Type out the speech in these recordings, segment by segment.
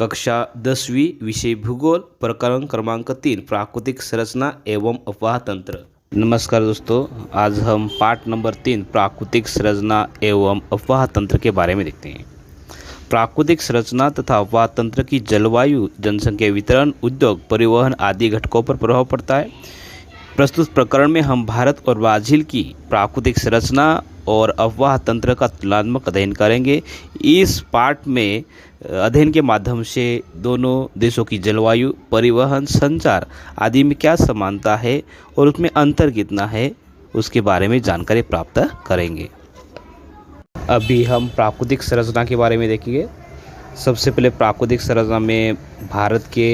कक्षा 10वीं विषय भूगोल प्रकरण क्रमांक 3 प्राकृतिक संरचना एवं अफवाह तंत्र। नमस्कार दोस्तों, आज हम पाठ नंबर 3 प्राकृतिक संरचना एवं अफवाह तंत्र के बारे में देखते हैं। प्राकृतिक संरचना तथा अफवाह तंत्र की जलवायु, जनसंख्या वितरण, उद्योग, परिवहन आदि घटकों पर प्रभाव पड़ता है। प्रस्तुत प्रकरण में हम भारत और ब्राज़ील की प्राकृतिक संरचना और अफवाह तंत्र का तुलनात्मक अध्ययन करेंगे। इस पाठ में अध्ययन के माध्यम से दोनों देशों की जलवायु, परिवहन, संचार आदि में क्या समानता है और उसमें अंतर कितना है, उसके बारे में जानकारी प्राप्त करेंगे। अभी हम प्राकृतिक संरचना के बारे में देखेंगे। सबसे पहले प्राकृतिक संरचना में भारत के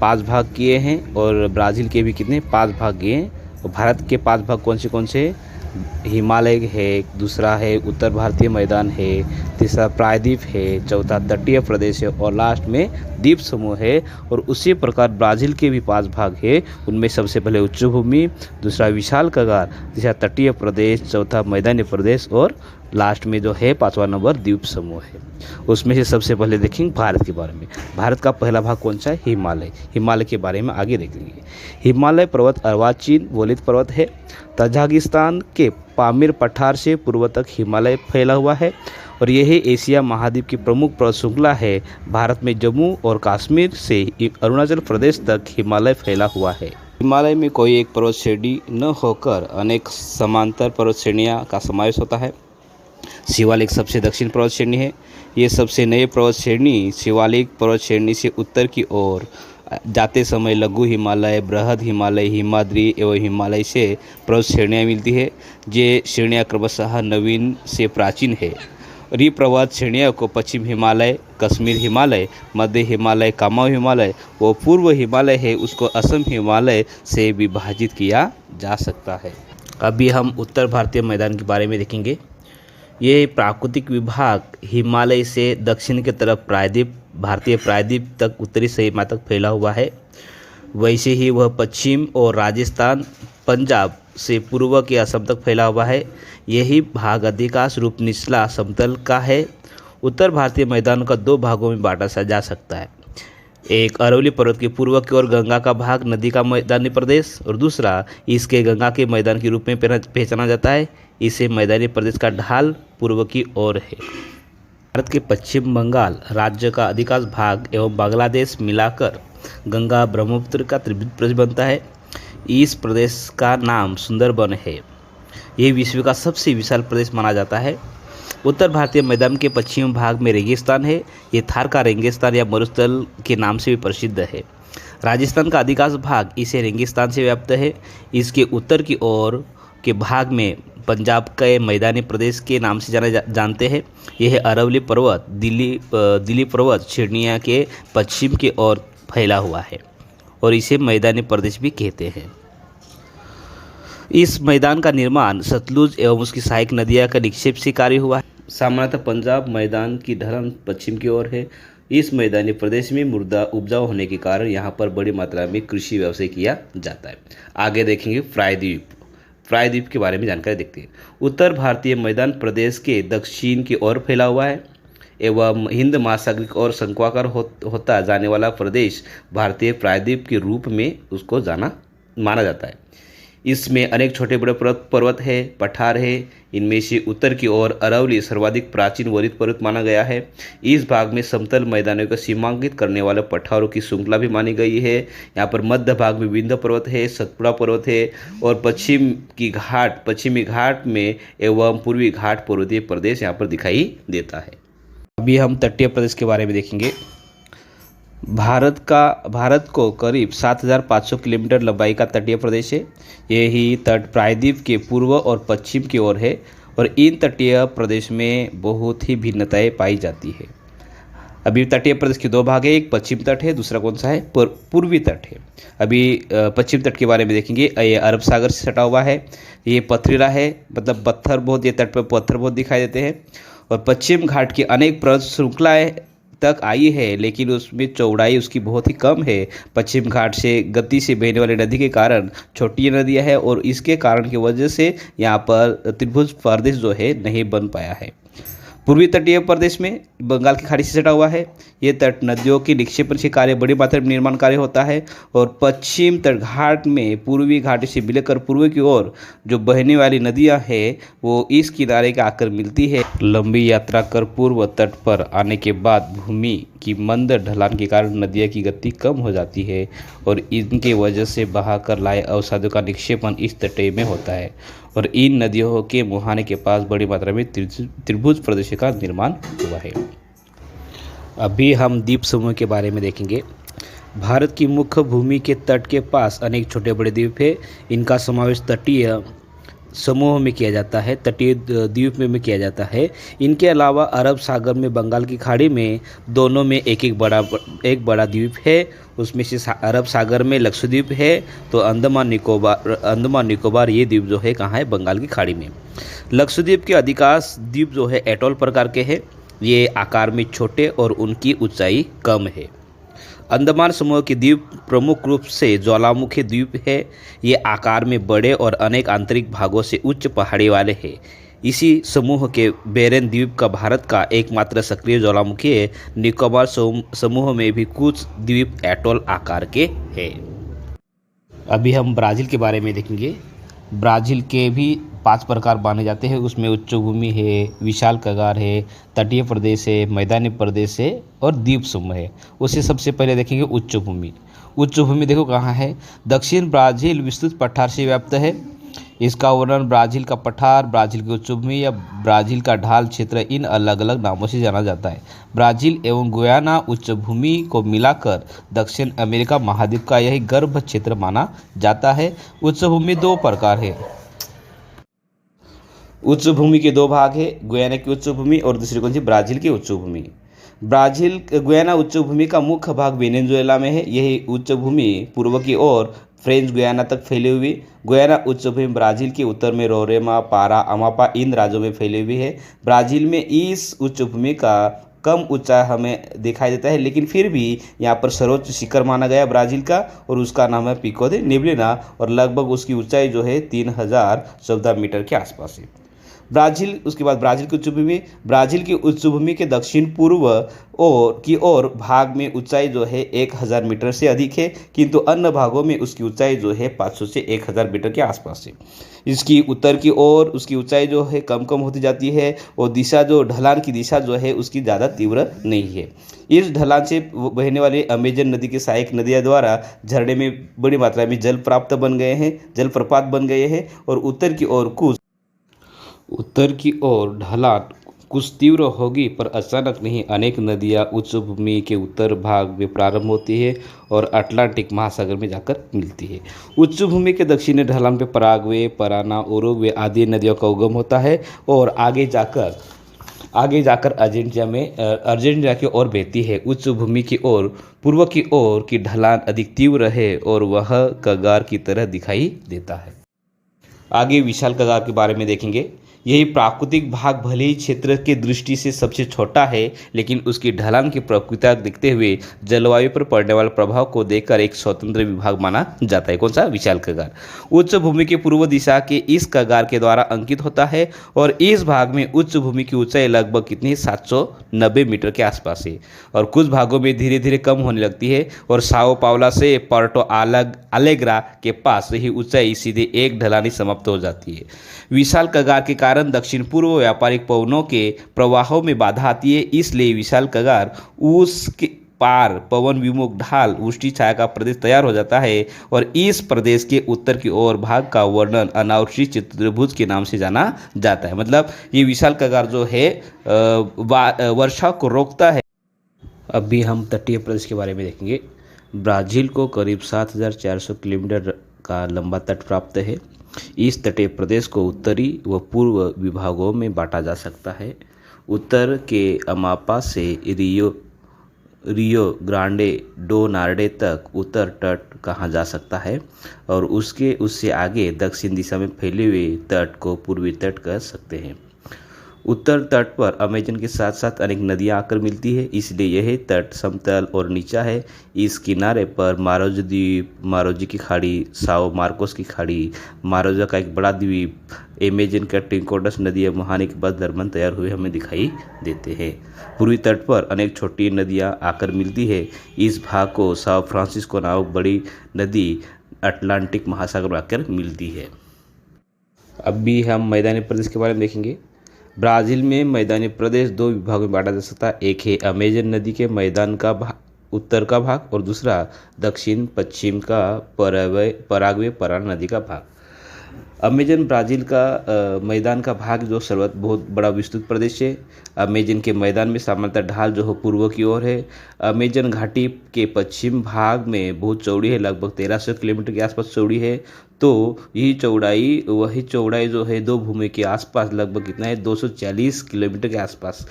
5 भाग किए हैं और ब्राज़ील के भी कितने 5 भाग किए हैं। और भारत के 5 भाग कौन से हिमालय है, दूसरा है उत्तर भारतीय मैदान है, तीसरा प्रायद्वीप है, चौथा तटीय प्रदेश है और लास्ट में द्वीप समूह है। और उसी प्रकार ब्राज़ील के भी 5 भाग है। उनमें सबसे पहले उच्च भूमि, दूसरा विशाल कगार, तीसरा तटीय प्रदेश, चौथा मैदानी प्रदेश और लास्ट में जो है 5वां नंबर द्वीप समूह है। उसमें से सबसे पहले देखेंगे भारत के बारे में। भारत का पहला भाग कौन सा है? हिमालय। हिमालय के बारे में आगे देखेंगे। हिमालय पर्वत अर्वाचीन वलित पर्वत है। तजाकिस्तान के पामीर पठार से पूर्व तक हिमालय फैला हुआ है और यही एशिया महाद्वीप की प्रमुख पर्वत श्रृंखला है। भारत में जम्मू और कश्मीर से अरुणाचल प्रदेश तक हिमालय फैला हुआ है। हिमालय में कोई एक पर्वत श्रेणी न होकर अनेक समांतर पर्वत श्रेणियाँ का समावेश होता है। शिवालिक सबसे दक्षिण पर्वत श्रेणी है। ये सबसे नए पर्वत श्रेणी शिवालिक पर्वत श्रेणी से उत्तर की ओर जाते समय लघु हिमालय, बृहद हिमालय, हिमाद्री एवं हिमालय से पर्वत श्रेणियाँ मिलती है। ये श्रेणियाँ क्रमशः नवीन से प्राचीन है और ये पर्वत श्रेणियों को पश्चिम हिमालय, कश्मीर हिमालय, मध्य हिमालय, कामाऊ हिमालय व पूर्व हिमालय है उसको असम हिमालय से विभाजित किया जा सकता है। अभी हम उत्तर भारतीय मैदान के बारे में देखेंगे। ये प्राकृतिक विभाग हिमालय से दक्षिण की तरफ प्रायद्वीप, भारतीय प्रायद्वीप तक उत्तरी सीमा तक फैला हुआ है। वैसे ही वह पश्चिम और राजस्थान, पंजाब से पूर्व के असम तक फैला हुआ है। यही भाग अधिकांश रूप निचला समतल का है। उत्तर भारतीय मैदान का 2 भागों में बांटा जा सकता है। एक अरवली पर्वत के पूर्व की ओर गंगा का भाग, नदी का मैदानी प्रदेश, और दूसरा इसके गंगा के मैदान के रूप में पहचाना जाता है। इसे मैदानी प्रदेश का ढाल पूर्व की ओर है। भारत के पश्चिम बंगाल राज्य का अधिकांश भाग एवं बांग्लादेश मिलाकर गंगा ब्रह्मपुत्र का त्रिभुज प्रदेश बनता है। इस प्रदेश का नाम सुंदरबन है। यह विश्व का सबसे विशाल प्रदेश माना जाता है। उत्तर भारतीय मैदान के पश्चिमी भाग में रेगिस्तान है। ये थार का रेगिस्तान या मरुस्थल के नाम से भी प्रसिद्ध है। राजस्थान का अधिकांश भाग इसे रेगिस्तान से व्याप्त है। इसके उत्तर की ओर के भाग में पंजाब के मैदानी प्रदेश के नाम से जानते हैं। यह अरवली पर्वत दिल्ली पर्वत श्रेणियाँ के पश्चिम की ओर फैला हुआ है और इसे मैदानी प्रदेश भी कहते हैं। इस मैदान का निर्माण सतलुज एवं उसकी सहायक नदियाँ का निक्षेप से कार्य हुआ है। सामान्यतः पंजाब मैदान की ढलान पश्चिम की ओर है। इस मैदानी प्रदेश में मृदा उपजाऊ होने के कारण यहाँ पर बड़ी मात्रा में कृषि व्यवसाय किया जाता है। आगे देखेंगे प्रायद्वीप। प्रायद्वीप के बारे में जानकारी देखते हैं। उत्तर भारतीय मैदान प्रदेश के दक्षिण की ओर फैला हुआ है एवं हिंद महासागर की ओर शंक्वाकार होता जाने वाला प्रदेश भारतीय प्रायद्वीप के रूप में उसको माना जाता है। इसमें अनेक छोटे बड़े पर्वत है, पठार है। इनमें से उत्तर की ओर अरवली सर्वाधिक प्राचीन वलित पर्वत माना गया है। इस भाग में समतल मैदानों को सीमांकित करने वाले पठारों की श्रृंखला भी मानी गई है। यहाँ पर मध्य भाग में विंध्य पर्वत है, सतपुड़ा पर्वत है और पश्चिमी घाट में एवं पूर्वी घाट पर्वतीय प्रदेश यहाँ पर दिखाई देता है। अभी हम तटीय प्रदेश के बारे में देखेंगे। भारत को करीब 7,500 किलोमीटर लंबाई का तटीय प्रदेश है। यही तट प्रायद्वीप के पूर्व और पश्चिम की ओर है और इन तटीय प्रदेश में बहुत ही भिन्नताएं पाई जाती है। अभी तटीय प्रदेश के 2 भाग है। एक पश्चिम तट है, दूसरा कौन सा है? पूर्वी तट है। अभी पश्चिम तट के बारे में देखेंगे। ये अरब सागर से सटा हुआ है। ये पथरीला है, मतलब पत्थर बहुत, ये तट पर पत्थर बहुत दिखाई देते हैं। और पश्चिम घाट की अनेक पर्वत श्रृंखलाएँ तक आई है, लेकिन उसमें चौड़ाई उसकी बहुत ही कम है। पश्चिम घाट से गति से बहने वाली नदी के कारण छोटी नदियाँ है और इसके कारण की वजह से यहाँ पर त्रिभुज प्रदेश जो है नहीं बन पाया है। पूर्वी तटीय प्रदेश में बंगाल की खाड़ी से सटा हुआ है। ये तट नदियों के निक्षेपण के कार्य बड़ी मात्रा में निर्माण कार्य होता है और पश्चिम तट घाट में पूर्वी घाटी से मिलकर पूर्व की ओर जो बहने वाली नदियां हैं वो इस किनारे के आकर मिलती है। लंबी यात्रा कर पूर्व तट पर आने के बाद भूमि की मंद ढलान के कारण नदियों की गति कम हो जाती है और इनके वजह से बहाकर लाए अवसादों का निक्षेपण इस तटे में होता है और इन नदियों के मुहाने के पास बड़ी मात्रा में त्रिभुज प्रदेश का निर्माण हुआ है। अभी हम द्वीप समूह के बारे में देखेंगे। भारत की मुख्य भूमि के तट के पास अनेक छोटे बड़े द्वीप हैं। इनका समावेश तटीय समूह में किया जाता है, तटीय द्वीप में किया जाता है। इनके अलावा अरब सागर में, बंगाल की खाड़ी में, दोनों में एक बड़ा द्वीप है। उसमें से अरब सागर में लक्षद्वीप है, तो अंडमान निकोबार ये द्वीप जो है कहाँ है? बंगाल की खाड़ी में। लक्षद्वीप के अधिकांश द्वीप जो है एटोल प्रकार के हैं। ये आकार में छोटे और उनकी ऊंचाई कम है। अंडमान समूह के द्वीप प्रमुख रूप से ज्वालामुखी द्वीप है। ये आकार में बड़े और अनेक आंतरिक भागों से उच्च पहाड़ी वाले हैं। इसी समूह के बेरेन द्वीप का भारत का एकमात्र सक्रिय ज्वालामुखी है। निकोबार समूह में भी कुछ द्वीप एटोल आकार के हैं। अभी हम ब्राज़ील के बारे में देखेंगे। ब्राज़ील के भी 5 प्रकार माने जाते हैं। उसमें उच्च भूमि है, विशाल कगार है, तटीय प्रदेश है, मैदानी प्रदेश है और द्वीप समूह है। उसे सबसे पहले देखेंगे उच्च भूमि। उच्च भूमि देखो कहाँ है? दक्षिण ब्राज़ील विस्तृत पठार से व्याप्त है। इसका वर्णन ब्राज़ील का पठार, ब्राज़ील की उच्च भूमि या ब्राज़ील का ढाल क्षेत्र इन अलग अलग नामों से जाना जाता है। ब्राज़ील एवं गुयाना उच्च भूमि को मिलाकर दक्षिण अमेरिका महाद्वीप का यही गर्भ क्षेत्र माना जाता है। उच्च भूमि 2 प्रकार है। उच्च भूमि के 2 भाग है, गुयाना की उच्च भूमि और दूसरी कौन सी? ब्राज़ील की उच्च भूमि। गुयाना उच्च भूमि का मुख्य भाग वेनेजुएला में है। यही उच्च भूमि पूर्व की ओर फ्रेंच गुयाना तक फैली हुई। गुयाना उच्च भूमि ब्राज़ील के उत्तर में रोरेमा, पारा, अमापा इन राज्यों में फैली हुई है। ब्राज़ील में इस उच्च भूमि का कम ऊंचाई हमें दिखाई देता है, लेकिन फिर भी यहाँ पर सर्वोच्च शिखर माना गया ब्राज़ील का और उसका नाम है पिको दे नेब्लिना और लगभग उसकी ऊंचाई जो है 3014 मीटर के आसपास है। ब्राज़ील, उसके बाद ब्राज़ील की उच्च भूमि। ब्राज़ील की उच्च भूमि के दक्षिण पूर्व ओर भाग में ऊंचाई जो है 1000 मीटर से अधिक है, किंतु अन्य भागों में उसकी ऊंचाई जो है 500 से 1000 मीटर के आसपास है। इसकी उत्तर की ओर उसकी ऊंचाई जो है कम होती जाती है और ढलान की दिशा जो है उसकी ज़्यादा तीव्र नहीं है। इस ढलान से बहने वाली अमेजन नदी के सहायक नदियों द्वारा झरने में बड़ी मात्रा में जलप्रपात बन गए हैं और उत्तर की ओर ढलान कुछ तीव्र होगी, पर अचानक नहीं। अनेक नदियां उच्च भूमि के उत्तर भाग में प्रारंभ होती है और अटलांटिक महासागर में जाकर मिलती है। उच्च भूमि के दक्षिणी ढलान पे पराग्वे, पराना, उरुग्वे आदि नदियों का उगम होता है और आगे जाकर अर्जेंटीना की ओर बहती है। उच्च भूमि की ओर पूर्व की ओर की ढलान अधिक तीव्र है और वह कगार की तरह दिखाई देता है। आगे विशाल कगार के बारे में देखेंगे। यही प्राकृतिक भाग भले ही क्षेत्र की दृष्टि से सबसे छोटा है, लेकिन उसकी ढलान की प्रकृति देखते हुए जलवायु पर पड़ने वाले प्रभाव को देखकर एक स्वतंत्र विभाग माना जाता है। कौन सा? विशाल कगार। उच्च भूमि के पूर्व दिशा के इस कगार के द्वारा अंकित होता है और इस भाग में उच्च भूमि की ऊंचाई लगभग कितनी? 790 मीटर के आसपास है और कुछ भागों में धीरे धीरे कम होने लगती है और साओ पावला से पोर्टो आलेग्रा के पास यही ऊंचाई सीधे एक ढलानी समाप्त हो जाती है। विशाल कगार के कारण दक्षिण पूर्व व्यापारिक पवनों के प्रवाहों में बाधा आती है, इसलिए विशाल कगार उसके पार पवन विमुख ढाल वृष्टि छाया का प्रदेश तैयार हो जाता है और इस प्रदेश के उत्तर की ओर भाग का वर्णन अनावृष्टि चतुर्भुज के नाम से जाना जाता है। मतलब ये विशाल कगार जो है वर्षा को रोकता है। अभी हम तटीय प्रदेश के बारे में देखेंगे। ब्राज़ील को करीब 7400 किलोमीटर का लंबा तट प्राप्त है। इस तटीय प्रदेश को उत्तरी व पूर्व विभागों में बांटा जा सकता है। उत्तर के अमापा से रियो ग्रांडे डो नार्डे तक उत्तर तट कहा जा सकता है और उससे आगे दक्षिण दिशा में फैले हुए तट को पूर्वी तट कह सकते हैं। उत्तर तट पर अमेजन के साथ साथ अनेक नदियां आकर मिलती है, इसलिए यह तट समतल और नीचा है। इस किनारे पर मारोज द्वीप, मारोजी की खाड़ी, साओ मार्कोस की खाड़ी, मारोजा का एक बड़ा द्वीप, अमेजन का टिंकोडस नदी मुहाने के बाद दरमन तैयार हुए हमें दिखाई देते हैं। पूर्वी तट पर अनेक छोटी नदियां आकर मिलती है। इस भाग को साओ फ्रांसिस्को नामक बड़ी नदी अटलांटिक महासागर में आकर मिलती है। अब भी हम मैदानी प्रदेश के बारे में देखेंगे। ब्राज़ील में मैदानी प्रदेश दो विभागों में बांटा जा सकता है। एक है अमेजन नदी के मैदान का भाग, उत्तर का भाग, और दूसरा दक्षिण पश्चिम का पराग्वे पराना नदी का भाग। अमेजन ब्राज़ील का मैदान का भाग जो बहुत बड़ा विस्तृत प्रदेश है। अमेजन के मैदान में सामान्यतः ढाल जो है पूर्व की ओर है। अमेजन घाटी के पश्चिम भाग में बहुत चौड़ी है, लगभग 1300 किलोमीटर के आसपास चौड़ी है। तो वही चौड़ाई जो है दो भूमि के आसपास लगभग कितना है, 240 किलोमीटर के आसपास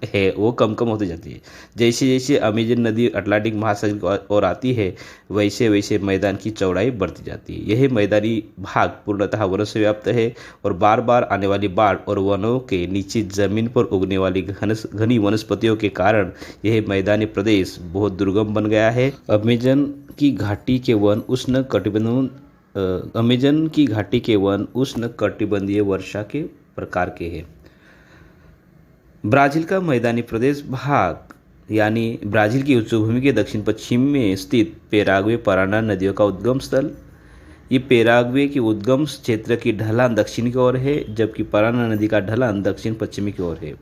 है, वो कम कम होती जाती है। जैसे जैसे अमेजन नदी अटलांटिक महासागर की ओर आती है, वैसे वैसे मैदान की चौड़ाई बढ़ती जाती है। यह मैदानी भाग पूर्णतः वनों से व्याप्त है और बार बार आने वाली बाढ़ और वनों के नीचे जमीन पर उगने वाली घनी वनस्पतियों के कारण यह मैदानी प्रदेश बहुत दुर्गम बन गया है। अमेजन की घाटी के वन उष्ण कटिबंधीय वर्षा के प्रकार के हैं। ब्राज़ील का मैदानी प्रदेश भाग यानी ब्राज़ील की उच्चभूमि के दक्षिण पश्चिम में स्थित पेराग्वे पराना नदियों का उद्गम स्थल। ये पेराग्वे के उद्गम क्षेत्र की ढलान दक्षिण की ओर है, जबकि पराना नदी का ढलान दक्षिण पश्चिमी की ओर है।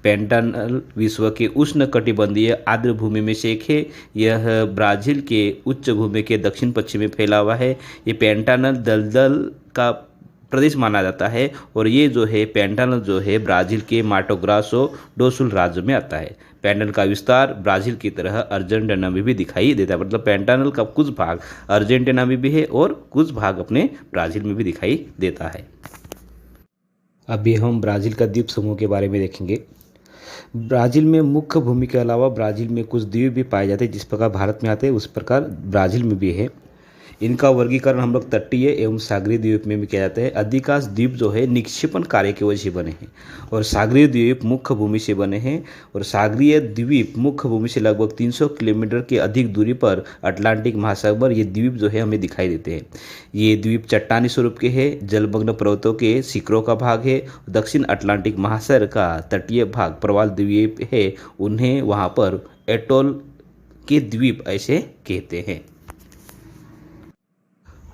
पैंटानल विश्व के उष्ण कटिबंधीय आर्द्र भूमि में से एक है। यह ब्राज़ील के उच्च भूमि के दक्षिण पश्चिम में फैला हुआ है। ये पैंटानल दलदल का प्रदेश माना जाता है और ये जो है पैंटानल जो है ब्राज़ील के माटो ग्रासो डो सुल राज्य में आता है। पैंटानल का विस्तार ब्राज़ील की तरह अर्जेंटीना में भी दिखाई देता है, मतलब पैंटानल का कुछ भाग अर्जेंटीना में भी है और कुछ भाग अपने ब्राज़ील में भी दिखाई देता है। अभी हम ब्राज़ील का द्वीप समूह के बारे में देखेंगे। ब्राज़ील में मुख्य भूमि के अलावा ब्राज़ील में कुछ द्वीप भी पाए जाते हैं। जिस प्रकार भारत में आते हैं उस प्रकार ब्राज़ील में भी है। इनका वर्गीकरण हम लोग तटीय एवं सागरीय द्वीप में भी किया जाता है। अधिकांश द्वीप जो है निक्षेपण कार्य की वजह से बने हैं और सागरीय द्वीप मुख्य भूमि से बने हैं। और सागरीय द्वीप मुख्य भूमि से लगभग 300 किलोमीटर की अधिक दूरी पर अटलांटिक महासागर पर ये द्वीप जो है हमें दिखाई देते हैं। ये द्वीप चट्टानी स्वरूप के हैं, जलमग्न पर्वतों के शिखरों का भाग है। दक्षिण अटलांटिक महासागर का तटीय भाग प्रवाल द्वीप है, उन्हें वहाँ पर एटोल के द्वीप ऐसे कहते हैं।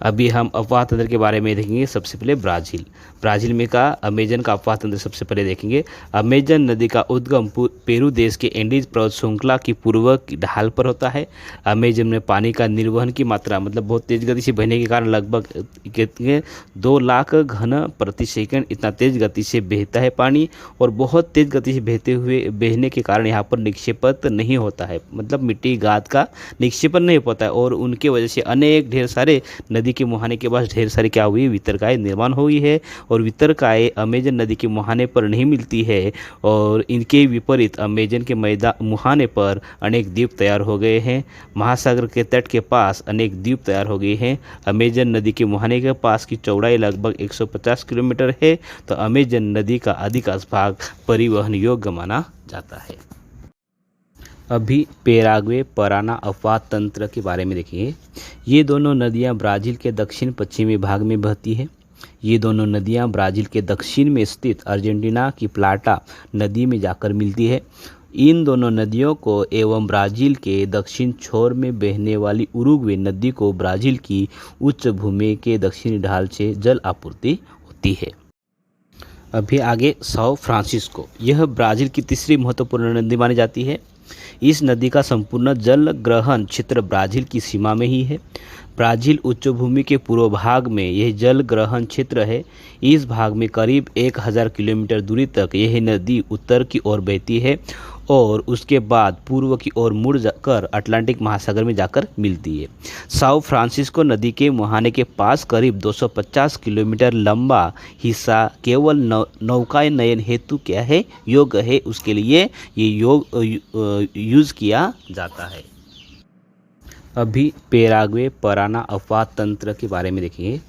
अभी हम अफवाह तंत्र के बारे में देखेंगे। सबसे पहले ब्राज़ील में का अमेजन का अफवाह तंत्र सबसे पहले देखेंगे। अमेजन नदी का उद्गम पेरू देश के एंडीज पर्वत श्रृंखला की पूर्व की ढाल पर होता है। अमेजन में पानी का निर्वहन की मात्रा मतलब बहुत तेज गति से बहने के कारण लगभग 2 लाख घन प्रति सेकंड इतना तेज गति से बहता है पानी। और बहुत तेज गति से बहने के कारण यहाँ पर निक्षेपित नहीं होता है, मतलब मिट्टी गाद का निक्षेपण नहीं होता है। और उनके वजह से अनेक ढेर सारे नदी के मुहाने के पास ढेर सारी क्या हुई, वितरकाएँ निर्माण हुई है। और वितरकाएँ अमेजन नदी के मुहाने पर नहीं मिलती है। और इनके विपरीत अमेजन के मुहाने पर अनेक द्वीप तैयार हो गए हैं। महासागर के तट के पास अनेक द्वीप तैयार हो गए हैं। अमेजन नदी के मुहाने के पास की चौड़ाई लगभग 150 किलोमीटर है। तो अमेजन नदी का अधिकांश भाग परिवहन योग्य माना जाता है। अभी पेराग्वे पराना अफवाह तंत्र के बारे में देखिए। ये दोनों नदियाँ ब्राज़ील के दक्षिण पश्चिमी भाग में बहती है। ये दोनों नदियाँ ब्राज़ील के दक्षिण में स्थित अर्जेंटीना की प्लाटा नदी में जाकर मिलती है। इन दोनों नदियों को एवं ब्राज़ील के दक्षिण छोर में बहने वाली उरुग्वे नदी को ब्राज़ील की उच्च भूमि के दक्षिणी ढाल से जल आपूर्ति होती है। अभी आगे साओ फ्रांसिस्को, यह ब्राज़ील की तीसरी महत्वपूर्ण नदी मानी जाती है। इस नदी का संपूर्ण जल ग्रहण क्षेत्र ब्राज़ील की सीमा में ही है। ब्राज़ील उच्चभूमि के पूर्व भाग में यह जल ग्रहण क्षेत्र है। इस भाग में करीब 1000 किलोमीटर दूरी तक यह नदी उत्तर की ओर बहती है और उसके बाद पूर्व की ओर मुड़ जाकर अटलांटिक महासागर में जाकर मिलती है। साओ फ्रांसिस्को नदी के मुहाने के पास करीब 250 किलोमीटर लंबा हिस्सा केवल नौकायन हेतु क्या है, योग्य है, उसके लिए ये यूज़ किया जाता है। अभी पेराग्वे पराना अफवाह तंत्र के बारे में देखेंगे।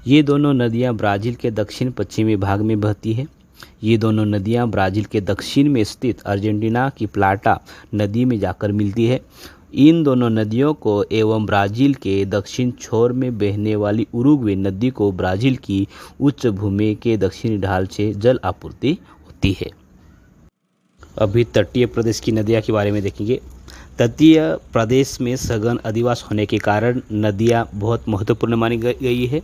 ये दोनों नदियाँ ब्राज़ील के दक्षिण पश्चिमी भाग में बहती है। ये दोनों नदियाँ ब्राज़ील के दक्षिण में स्थित अर्जेंटीना की प्लाटा नदी में जाकर मिलती है। इन दोनों नदियों को एवं ब्राज़ील के दक्षिण छोर में बहने वाली उरुग्वे नदी को ब्राज़ील की उच्च भूमि के दक्षिणी ढाल से जल आपूर्ति होती है। अभी तटीय प्रदेश की नदियाँ के बारे में देखेंगे। तटीय प्रदेश में सघन अधिवास होने के कारण नदियाँ बहुत महत्वपूर्ण मानी गई है।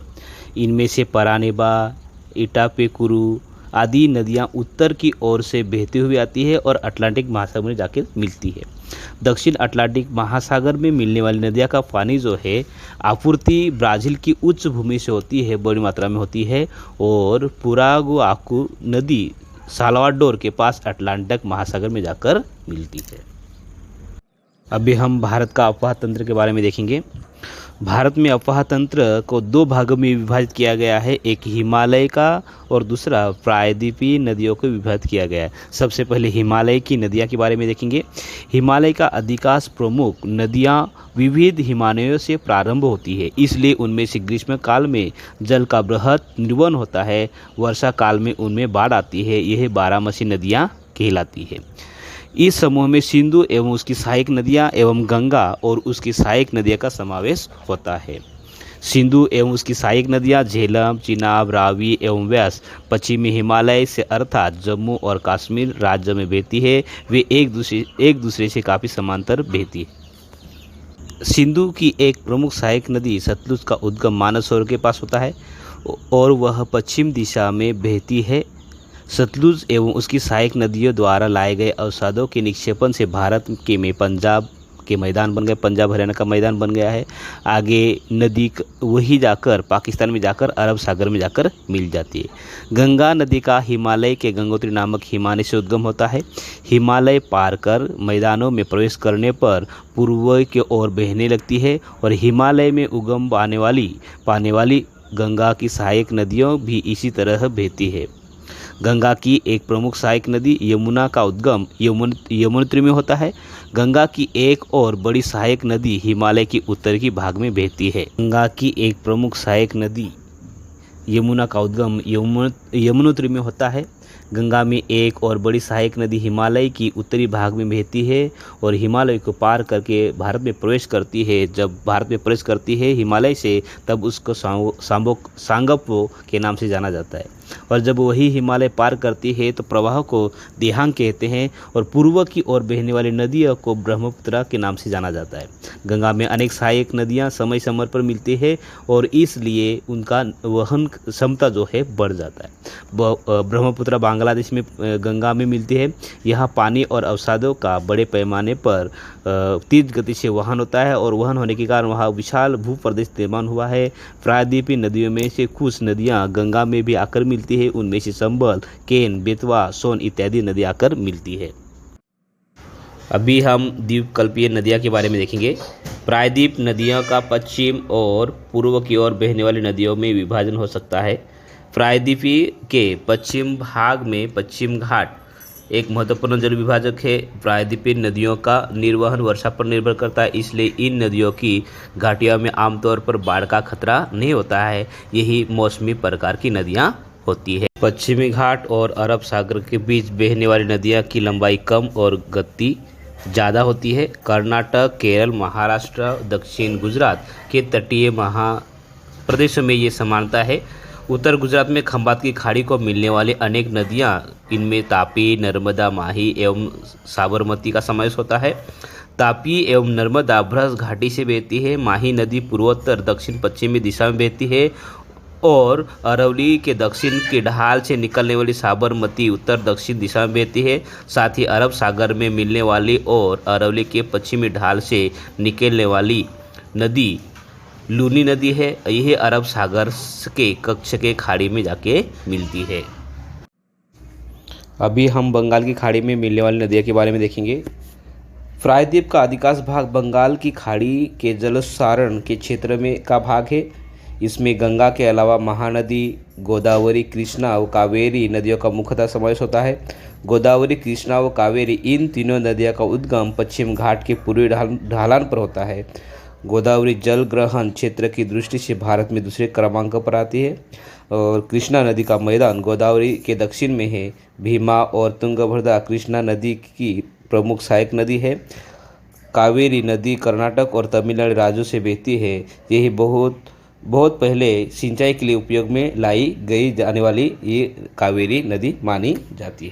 इनमें से परानेबा, इटापेकुरू आदि नदियाँ उत्तर की ओर से बहती हुई आती है और अटलांटिक महासागर में जाकर मिलती है। दक्षिण अटलांटिक महासागर में मिलने वाली नदियाँ का पानी जो है आपूर्ति ब्राज़ील की उच्च भूमि से होती है, बड़ी मात्रा में होती है, और पुरागुआकू नदी साल्वाडोर के पास अटलांटिक महासागर में जाकर मिलती है। अभी हम भारत का अफवाह तंत्र के बारे में देखेंगे। भारत में अफवाह तंत्र को दो भागों में विभाजित किया गया है, एक हिमालय का और दूसरा प्रायद्वीपीय नदियों को विभाजित किया गया है। सबसे पहले हिमालय की नदियाँ के बारे में देखेंगे। हिमालय का अधिकांश प्रमुख नदियाँ विविध हिमालयों से प्रारंभ होती है, इसलिए उनमें से ग्रीष्म काल में जल का बृहद निर्वहन होता है, वर्षा काल में उनमें बाढ़ आती है। यह बारहमासी नदियाँ कहलाती है। इस समूह में सिंधु एवं उसकी सहायक नदियाँ एवं गंगा और उसकी सहायक नदियाँ का समावेश होता है। सिंधु एवं उसकी सहायक नदियाँ झेलम, चिनाब, रावी एवं व्यास पश्चिमी हिमालय से अर्थात जम्मू और कश्मीर राज्य में बहती है। वे एक दूसरे से काफ़ी समांतर बहती है। सिंधु की एक प्रमुख सहायक नदी सतलुज का उद्गम मानसरोवर के पास होता है और वह पश्चिम दिशा में बहती है। सतलुज एवं उसकी सहायक नदियों द्वारा लाए गए अवसादों के निक्षेपण से भारत के में पंजाब के मैदान बन गए, पंजाब हरियाणा का मैदान बन गया है। आगे नदी वही जाकर पाकिस्तान में जाकर अरब सागर में जाकर मिल जाती है। गंगा नदी का हिमालय के गंगोत्री नामक हिमालय से उद्गम होता है। हिमालय पार कर मैदानों में प्रवेश करने पर पूर्व की ओर बहने लगती है और हिमालय में उगम पाने वाली गंगा की सहायक नदियों भी इसी तरह बहती है। गंगा की एक प्रमुख सहायक नदी यमुना का उद्गम यमुनोत्री में होता है। गंगा की एक और बड़ी सहायक नदी हिमालय की उत्तर की भाग में बहती है। गंगा की एक प्रमुख सहायक नदी यमुना का उद्गम यमुनोत्री में होता है। गंगा में एक और बड़ी सहायक नदी हिमालय की उत्तरी भाग में बहती है और हिमालय को पार करके भारत में प्रवेश करती है। जब भारत में प्रवेश करती है हिमालय से, तब उसको सांगपो के नाम से जाना जाता है। और जब वही हिमालय पार करती है तो प्रवाह को देहांग कहते हैं और पूर्व की ओर बहने वाली नदियों को ब्रह्मपुत्र के नाम से जाना जाता है। गंगा में अनेक सहायक नदियां समय समय पर मिलती है और इसलिए उनका वहन क्षमता जो है बढ़ जाता है। ब्रह्मपुत्र बांग्लादेश में गंगा में मिलती है। यहाँ पानी और अवसादों का बड़े पैमाने पर तेज गति से वहन होता है और वहन होने के कारण वहाँ विशाल भूप्रदेश निर्माण हुआ है। प्रायद्वीपीय नदियों में से कुछ नदियाँ गंगा में भी आकर मिलती है। उनमें से संबल, केन, बेतवा, सोन इत्यादि नदी आकर मिलती है। अभी हम द्वीपकल्पीय नदियाँ के बारे में देखेंगे। प्रायद्वीप नदियों का पश्चिम और पूर्व की ओर बहने वाली नदियों में विभाजन हो सकता है। प्रायद्वीपीय के पश्चिम भाग में पश्चिम घाट एक महत्वपूर्ण जल विभाजक है। प्रायद्वीपीय नदियों का निर्वहन वर्षा पर निर्भर करता है, इसलिए इन नदियों की घाटियों में आमतौर पर बाढ़ का खतरा नहीं होता है। यही मौसमी प्रकार की नदियाँ होती है। पश्चिमी घाट और अरब सागर के बीच बहने वाली नदियाँ की लंबाई कम और गति ज़्यादा होती है। कर्नाटक, केरल, महाराष्ट्र, दक्षिण गुजरात के तटीय महाप्रदेशों में ये समानता है। उत्तर गुजरात में खंभात की खाड़ी को मिलने वाली अनेक नदियाँ, इनमें तापी, नर्मदा, माही एवं साबरमती का समावेश होता है। तापी एवं नर्मदा ब्रज घाटी से बहती है। माही नदी पूर्वोत्तर दक्षिण पश्चिमी दिशा में बहती है और अरवली के दक्षिण की ढाल से निकलने वाली साबरमती उत्तर दक्षिण दिशा में बहती है। साथ ही अरब सागर में मिलने वाली और अरवली के पश्चिमी ढाल से निकलने वाली नदी लूनी नदी है। यह अरब सागर के कक्ष के खाड़ी में जाके मिलती है। अभी हम बंगाल की खाड़ी में मिलने वाली नदियों के बारे में देखेंगे। प्रायद्वीप का अधिकांश भाग बंगाल की खाड़ी के जलसारण के क्षेत्र में का भाग है। इसमें गंगा के अलावा महानदी, गोदावरी, कृष्णा और कावेरी नदियों का मुख्यतः समावेश होता है। गोदावरी, कृष्णा और कावेरी इन तीनों नदियों का उद्गम पश्चिम घाट के पूर्वी ढलान पर होता है। गोदावरी जल ग्रहण क्षेत्र की दृष्टि से भारत में दूसरे क्रमांक पर आती है। और कृष्णा नदी का मैदान गोदावरी के दक्षिण में है। भीमा और तुंगभद्रा कृष्णा नदी की प्रमुख सहायक नदी है। कावेरी नदी कर्नाटक और तमिलनाडु राज्यों से बहती है। यही बहुत बहुत पहले सिंचाई के लिए उपयोग में लाई गई जाने वाली ये कावेरी नदी मानी जाती है।